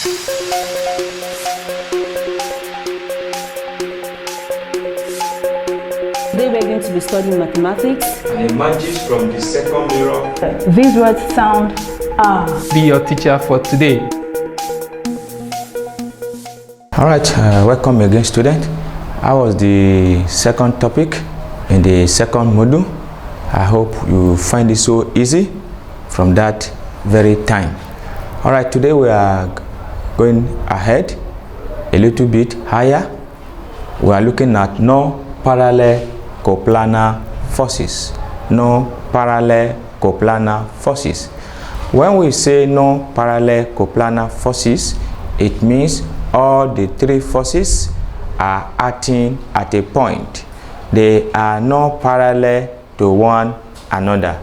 Today we're going to be studying mathematics. And emerges from the second mirror. These words sound Be your teacher for today. Alright, welcome again, student. How was the second topic in the second module? I hope you find it so easy from that very time. Alright, today we are going ahead a little bit higher. We are looking at non-parallel coplanar forces. Non-parallel coplanar forces. When we say non-parallel coplanar forces, it means all the three forces are acting at a point. They are not parallel to one another.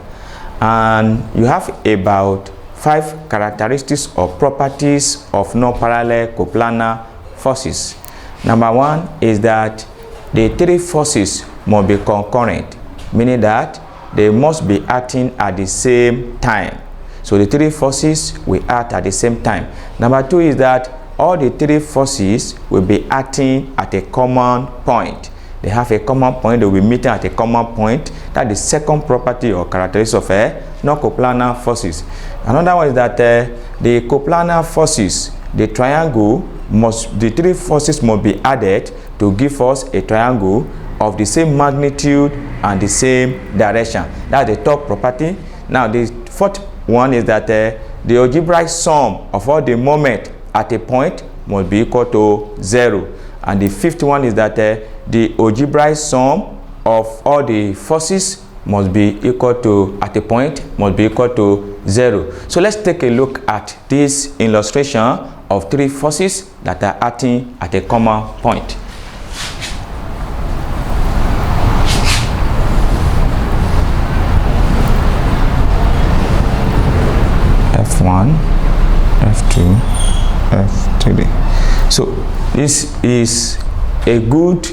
And you have about 5 characteristics or properties of non-parallel coplanar forces. Number 1 is that the three forces must be concurrent, meaning that they must be acting at the same time. So the three forces will act at the same time. Number 2 is that all the three forces will be acting at a common point. They have a common point, they will be meeting at a common point. That's the second property or characteristic of non-coplanar forces. Another one is that the coplanar forces, the three forces must be added to give us a triangle of the same magnitude and the same direction. That's the third property. Now the fourth one is that the algebraic sum of all the moments at a point must be equal to 0. And the fifth one is that the algebraic sum of all the forces must be equal to, at a point, must be equal to 0. So let's take a look at this illustration of three forces that are acting at a common point. F1, F2, F3. So this is a good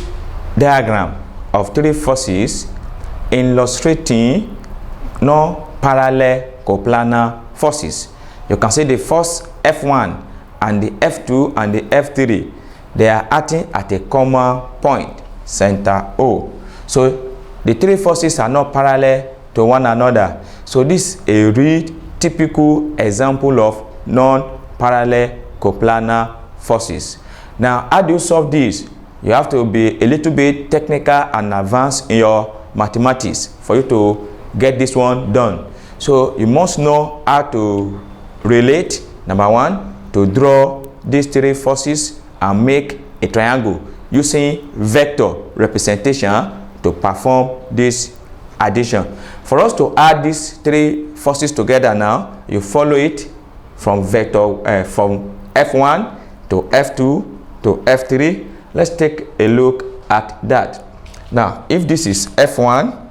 diagram of three forces illustrating non-parallel coplanar forces. You can see the first F1 and the F2 and the F3, they are acting at a common point, center O. So the three forces are not parallel to one another. So this is a real typical example of non-parallel coplanar forces. Now, how do you solve this? You have to be a little bit technical and advanced in your mathematics for you to get this one done. So you must know how to relate, number 1, to draw these three forces and make a triangle using vector representation to perform this addition. For us to add these three forces together now, you follow it from vector from F1 to F2 to F3. Let's take a look at that. Now, if this is F1,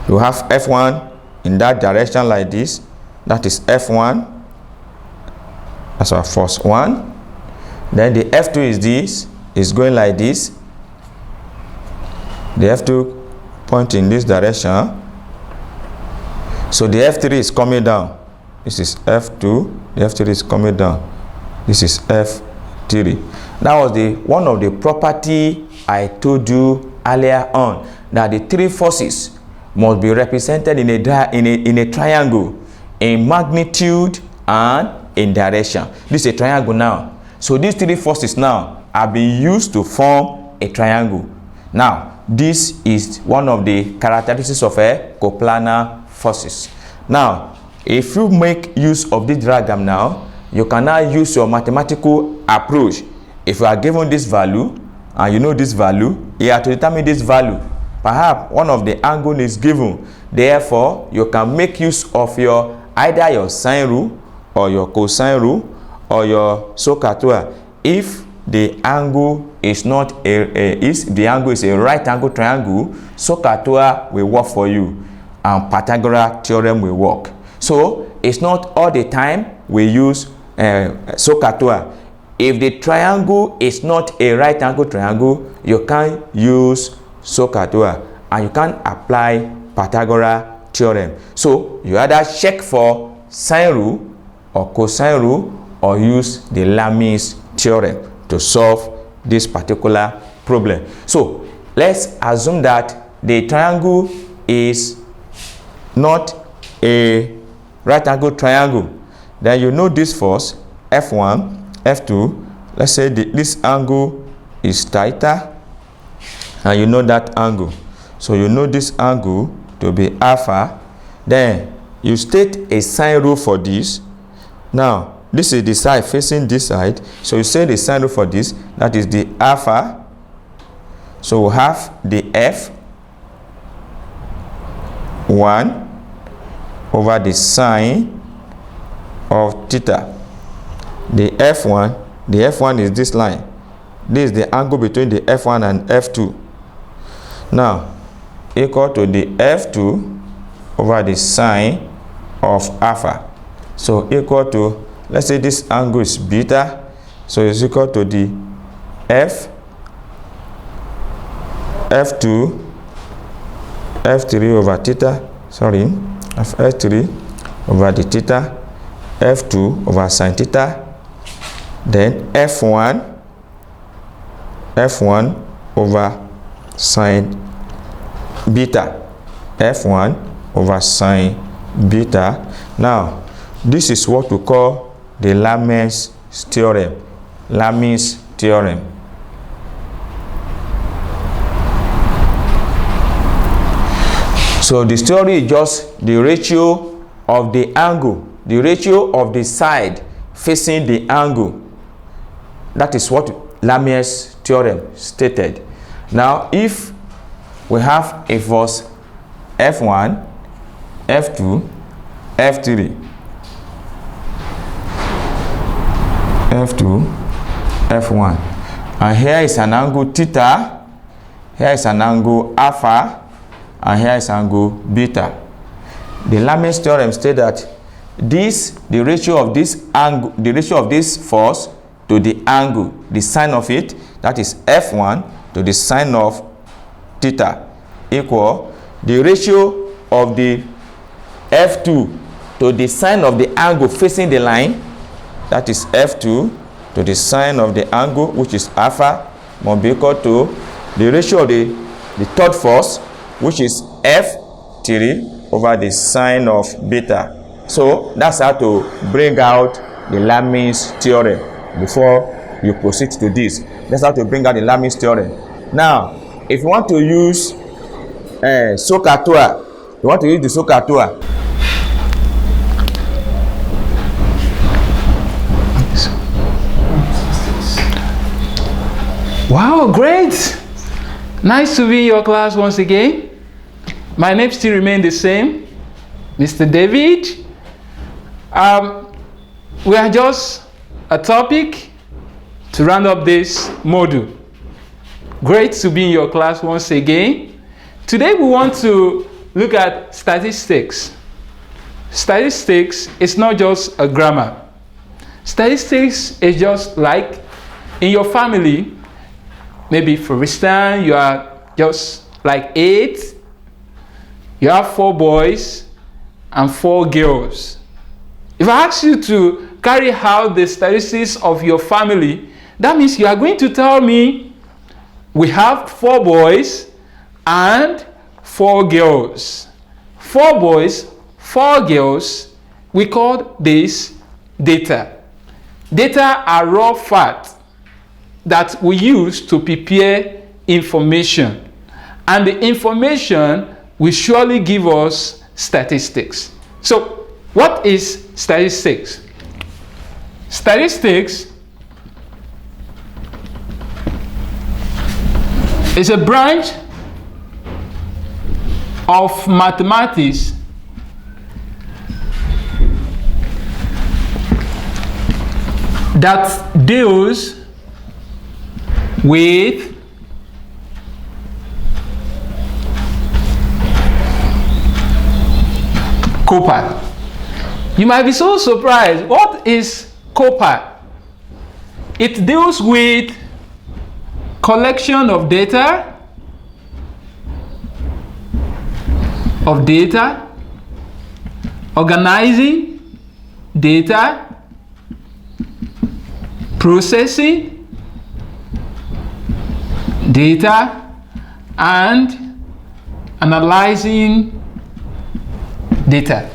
you have F1 in that direction like this. That is F1. That's our first one. Then the F2 is this, is going like this. The F2 pointing in this direction. So the F3 is coming down. This is F2. The F3 is coming down. This is F3. That was one of the property I told you earlier on, that the three forces must be represented in a triangle in magnitude and in direction. This is a triangle now. So these three forces now are being used to form a triangle. Now, this is one of the characteristics of coplanar forces. Now, if you make use of this diagram now, you can now use your mathematical approach. If you are given this value and you know this value, you have to determine this value. Perhaps one of the angles is given. Therefore, you can make use of either your sine rule or your cosine rule or your SOHCAHTOA. If the angle is not a right angle triangle, SOHCAHTOA will work for you and Pythagoras theorem will work. So it's not all the time we use SOHCAHTOA. If the triangle is not a right angle triangle, you can use SOHCAHTOA and you can apply Pythagoras theorem. So you either check for sine rule or cosine rule or use the Lamis theorem to solve this particular problem. So let's assume that the triangle is not a right angle triangle. Then you know this first, F1, F2. Let's say this angle is theta, and you know that angle. So you know this angle to be alpha. Then you state a sine rule for this. Now this is the side facing this side, so you say the sine rule for this, that is the alpha. So we have the F1 over the sine of theta. The F1 is this line. This is the angle between the F1 and F2. Now equal to the F2 over the sine of alpha. So equal to, let's say this angle is beta, so it's equal to the F2 F3 over theta, F3 over the theta, F2 over sine theta, then F1 over sine beta, F1 over sine beta. Now this is what we call the Lamis theorem. Lamis theorem. So the theory is just the ratio of the angle, the ratio of the side facing the angle. That is what Lamis theorem stated. Now if we have a force F1, F2, F3, F2, F1, and here is an angle theta, here is an angle alpha, and here is angle beta. The Lamis theorem states that the ratio of this angle, the ratio of this force to the angle, the sine of it, that is F1 to the sine of theta, equal the ratio of the F2 to the sine of the angle facing the line, that is F2 to the sine of the angle, which is alpha, must be equal to the ratio of the third force, which is F3 over the sine of beta. So that's how to bring out the Lamis theorem before you proceed to this. That's how to bring out the Lamis theorem. Now, if you want to use SOHCAHTOA, you want to use the SOHCAHTOA. Wow, great! Nice to be in your class once again. My name still remains the same, Mr. David. We are just a topic to round up this module. Great to be in your class once again. Today we want to look at statistics. Statistics is not just a grammar. Statistics is just like in your family. Maybe for instance, you are just like 8. You have 4 boys and 4 girls. If I ask you to carry out the statistics of your family, that means you are going to tell me we have 4 boys and 4 girls. 4 boys, 4 girls, we call this data. Data are raw facts that we use to prepare information. And the information will surely give us statistics. So, what is statistics? Statistics is a branch of mathematics that deals with copper. You might be so surprised. What is copper? It deals with collection of data, organizing data, processing data, and analyzing data.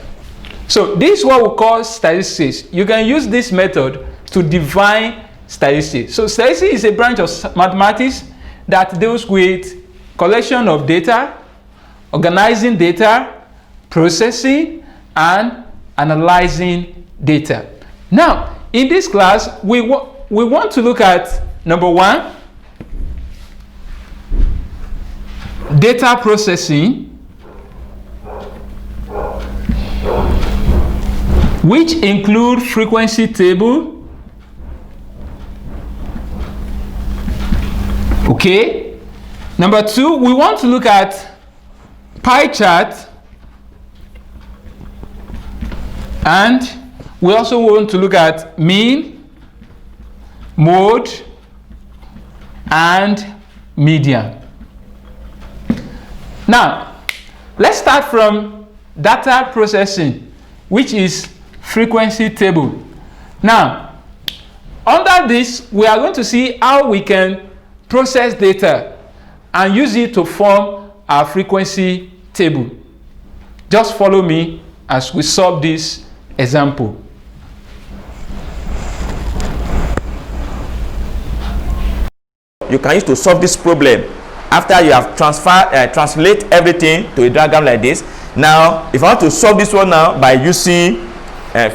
So this is what we call statistics. You can use this method to define statistics. So statistics is a branch of mathematics that deals with collection of data, organizing data, processing, and analyzing data. Now, in this class, we want to look at number one, data processing, which include frequency table, okay. Number two, we want to look at pie chart, and we also want to look at mean, mode, and median. Now, let's start from data processing, which is frequency table. Now, under this, we are going to see how we can process data and use it to form our frequency table. Just follow me as we solve this example. You can use to solve this problem after you have translate everything to a diagram like this. Now, if I want to solve this one now by using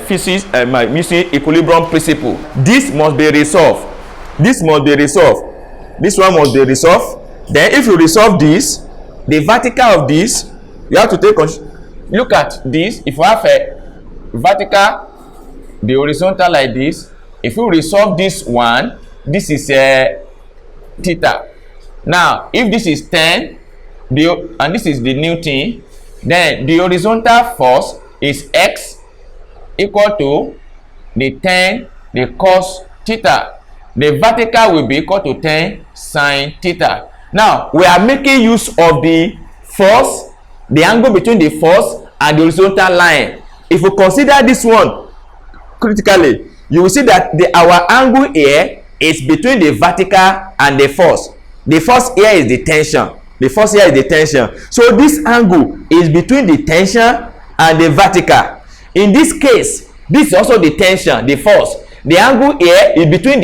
physics, using equilibrium principle, this must be resolved. This must be resolved. This one must be resolved. Then, if you resolve this, the vertical of this, you have to take. Look at this. If you have a vertical, the horizontal like this. If you resolve this one, this is a theta. Now, if this is 10, and this is the new thing, then the horizontal force is x equal to the 10, the cos theta. The vertical will be equal to 10 sine theta. Now, we are making use of the force, the angle between the force and the horizontal line. If we consider this one critically, you will see that our angle here is between the vertical and the force. The force here is the tension. The force here is the tension. So this angle is between the tension and the vertical. In this case, this is also the tension, the force. The angle here is between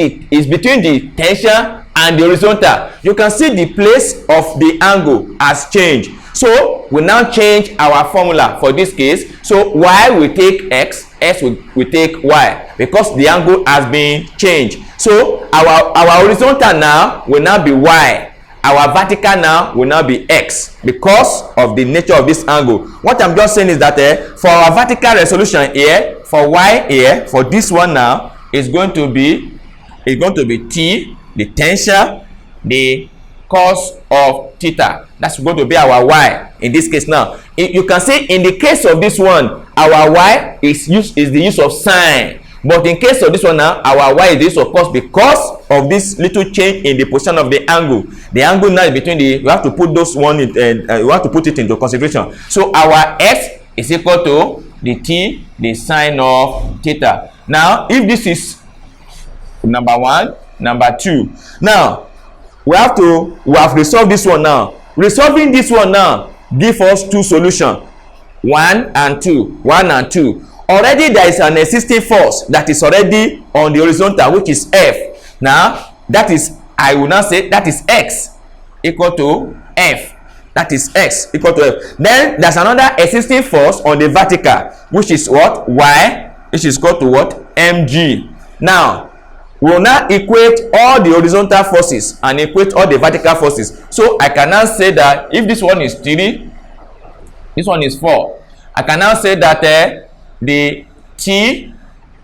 the tension and the horizontal. You can see the place of the angle has changed. So we now change our formula for this case. So y will take x, s will take y, because the angle has been changed. So our horizontal now will now be y. Our vertical now will now be x because of the nature of this angle. What I'm just saying is that for our vertical resolution here, for y here, for this one now, is going to be t, the tension, the cos of theta. That's going to be our y in this case. Now you can see in the case of this one, our y is the use of sine, but in case of this one now, our y is the use of cos because of this little change in the position of the angle. The angle now is between the, you have to put those one in, you have to put it into consideration. So our x is equal to the t, the sine of theta. Now if this is number one, number two, now we have resolved this one. Now resolving this one now give us two solutions, 1 and 2. Already there is an existing force that is already on the horizontal, which is F. Now that is, I will now say that is x equal to F. That is x equal to F. Then there's another existing force on the vertical, which is what? Y, which is equal to what? Mg. Now we will now equate all the horizontal forces and equate all the vertical forces. So I can now say that if this one is 3, this one is 4, I can now say that the t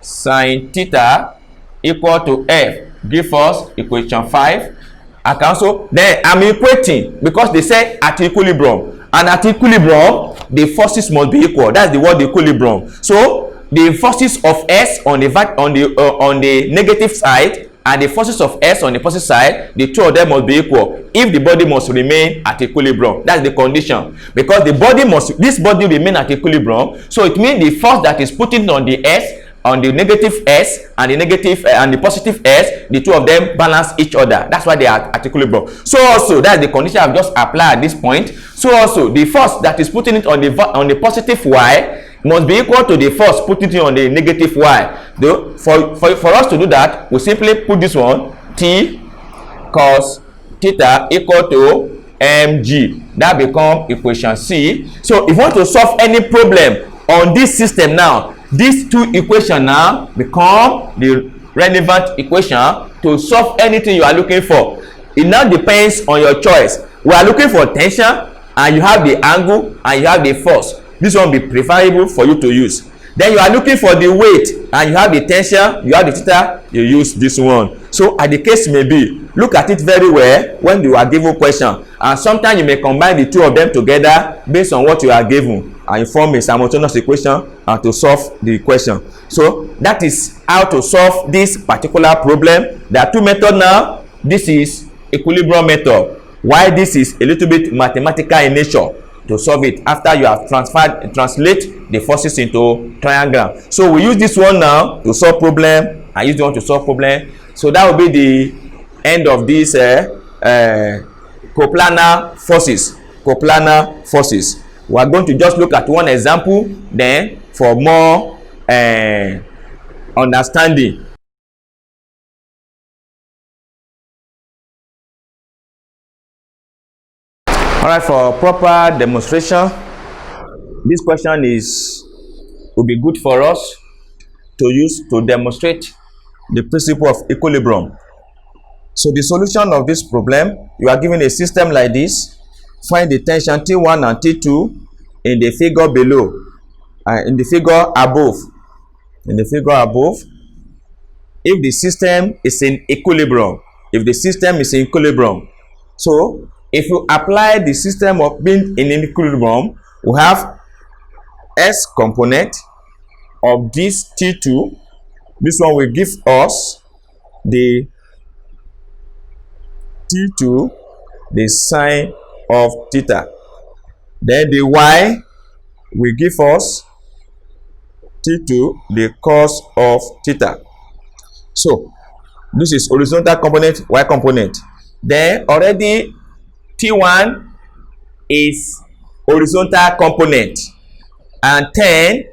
sine theta equal to F give us equation 5. I can also, then I'm equating because they say at equilibrium, and at equilibrium the forces must be equal. That's the word equilibrium. So the forces of S on the negative side and the forces of S on the positive side, the two of them must be equal if the body must remain at equilibrium. That's the condition, because this body remain at equilibrium. So it means the force that is putting on the S on the negative s and the negative and the positive s, the two of them balance each other. That's why they are at equilibrium. So also that's the condition I've just applied at this point. So also the force that is putting it on the positive y must be equal to the force putting it on the negative y. Though for us to do that, we simply put this one t cos theta equal to mg. That become equation C. So if you want to solve any problem on this system now, these two equations now become the relevant equation to solve anything you are looking for. It now depends on your choice. We are looking for tension, and you have the angle and you have the force. This one will be preferable for you to use. Then you are looking for the weight, and you have the tension, you have the theta, you use this one. So as the case may be, look at it very well when you are given question, and sometimes you may combine the two of them together based on what you are given, and you form a simultaneous equation and to solve the question. So that is how to solve this particular problem. There are two methods now. This is equilibrium method, while this is a little bit mathematical in nature to solve it after you have translate the forces into triangle. So we use this one now to solve problem, and use the one to solve problem. So that will be the end of this coplanar forces. Coplanar forces. We are going to just look at one example then for more understanding. All right, for proper demonstration, this question will be good for us to use to demonstrate the principle of equilibrium. So the solution of this problem, you are given a system like this. Find the tension T1 and T2 in the figure below, in the figure above. In the figure above, if the system is in equilibrium, so if you apply the system of being in equilibrium, we have S component of this T2. This one will give us the T2, the sine of theta. Then the Y will give us T2, the cos of theta. So this is horizontal component, Y component. Then already T1 is horizontal component and 10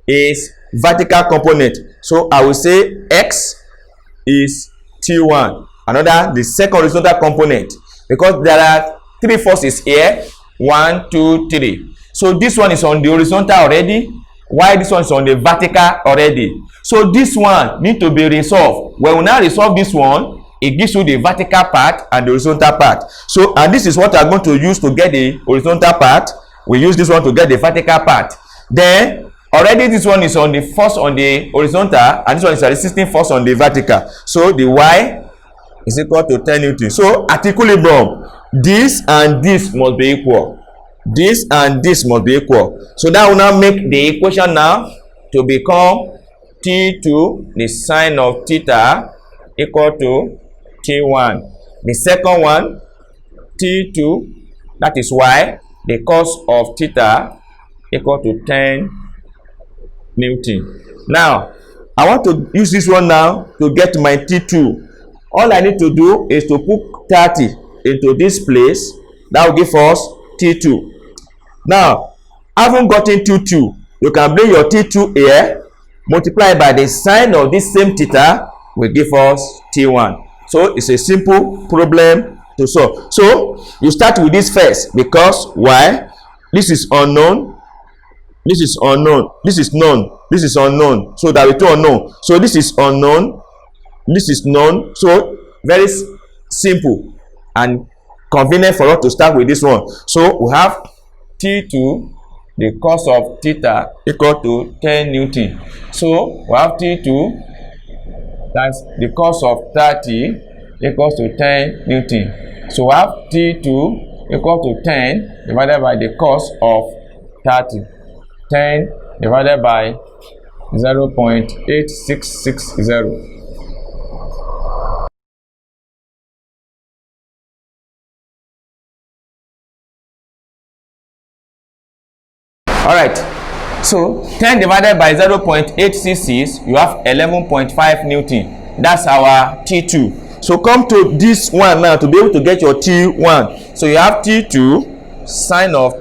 is vertical component. So I will say X is T1, another the second horizontal component, because there are three forces here, 1 2 3. So this one is on the horizontal already, while this one is on the vertical already. So this one need to be resolved. When we now resolve this one, it gives you the vertical part and the horizontal part. So, and this is what I'm going to use to get the horizontal part. We use this one to get the vertical part. Then already this one is on the force on the horizontal, and this one is a resisting force on the vertical. So the Y is equal to 10 Newton. So at equilibrium, this and this must be equal. This and this must be equal. So that will now make the equation now to become T2, the sine of theta, equal to T1. The second one, T2, that is Y, the cos of theta, equal to 10 Newton. Now, I want to use this one now to get my T2. All I need to do is to put 30 into this place. That will give us T2. Now, having gotten T2, you can bring your T2 here, multiply by the sine of this same theta, will give us T1. So it's a simple problem to solve. So you start with this first, because why? This is unknown, this is unknown, this is known, this is unknown. So that we two unknown. So this is unknown, this is known. So very simple and convenient for us to start with this one. So we have T2, the cos of theta, equal to 10 Newton. So we have T2, that's the cos of 30, equals to 10 Newton. So we have T2 equal to 10 divided by the cos of 30. 10 divided by 0.8660. All right. So 10 divided by 0.866, you have 11.5 Newton. That's our T2. So come to this one now to be able to get your T1. So you have T2 sine of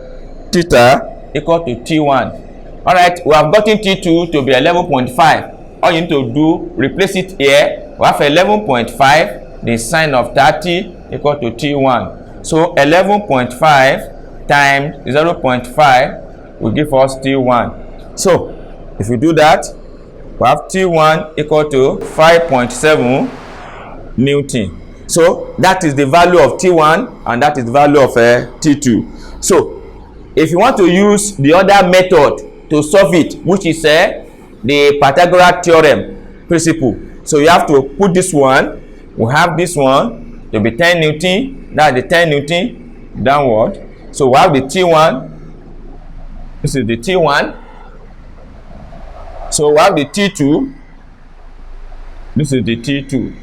theta equal to T1. All right, we have gotten T2 to be 11.5. All you need to do, replace it here. We have 11.5, the sine of 30 equal to T1. So 11.5 times 0.5 will give us T1. So if you do that, we have T1 equal to 5.7 Newton. So that is the value of T1 and that is the value of T2. So if you want to use the other method to solve it, which is the Pythagoras theorem principle, so you have to put this one, we have this one to be 10 Newton, that's the 10 Newton downward. So we have the T1, this is the T1. So we have the T2, this is the T2.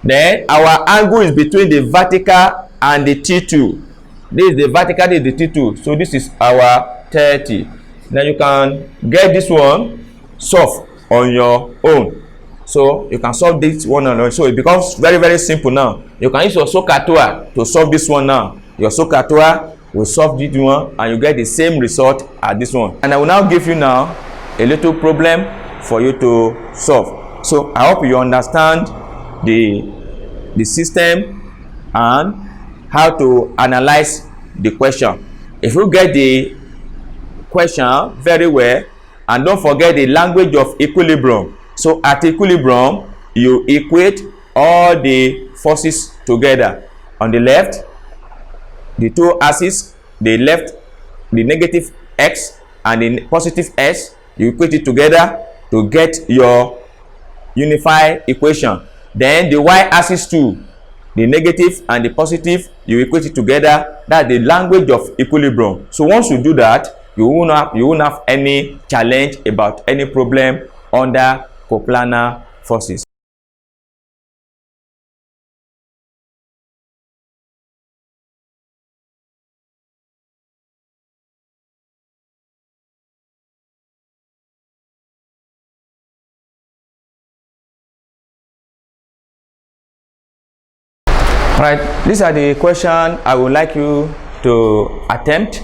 Then our angle is between the vertical and the T2. This is the vertical, this is the T2. So this is our 30. Then you can get this one solve on your own. So you can solve this one on your own. So it becomes very, very simple now. You can use your SOHCAHTOA to solve this one now. Your SOHCAHTOA will solve this one and you get the same result as this one. And I will now give you now a little problem for you to solve. So I hope you understand the system and how to analyze the question. If you get the question very well, and don't forget the language of equilibrium. So at equilibrium, you equate all the forces together. On the left, the two axes, the left, the negative x and the positive s, you equate it together to get your unified equation. Then the y-axis too, the negative and the positive, you equate it together. That's the language of equilibrium. So once you do that, you won't have any challenge about any problem under coplanar forces. Right, these are the questions I would like you to attempt.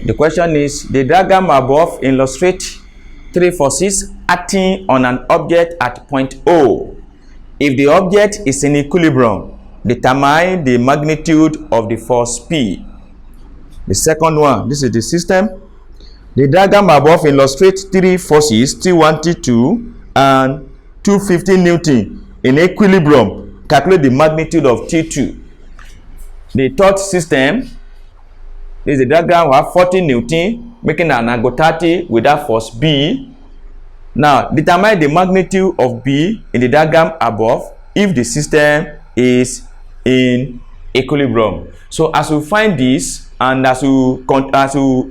The question is, the diagram above illustrates three forces acting on an object at point O. If the object is in equilibrium, determine the magnitude of the force P. The second one, this is the system. The diagram above illustrates three forces, T1, T2, and 250 Newton in equilibrium. Calculate the magnitude of T2. The third system, this is the diagram. We have 40 Newton making an angle 30 with that force B. Now determine the magnitude of B in the diagram above if the system is in equilibrium. So as you find this and as you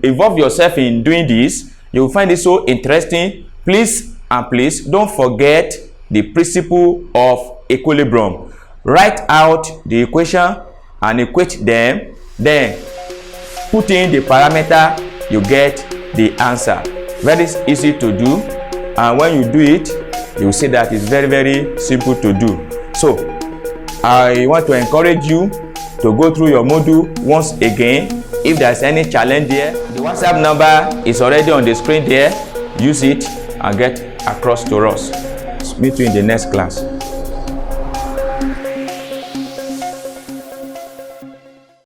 involve yourself in doing this, you will find it so interesting. Please don't forget the principle of equilibrium. Write out the equation and equate them, then put in the parameter, you get the answer. Very easy to do, and when you do it, you will see that it's very, very simple to do. So I want to encourage you to go through your module once again. If there's any challenge there, the WhatsApp number is already on the screen there. Use it and get across to us. Meet you in the next class.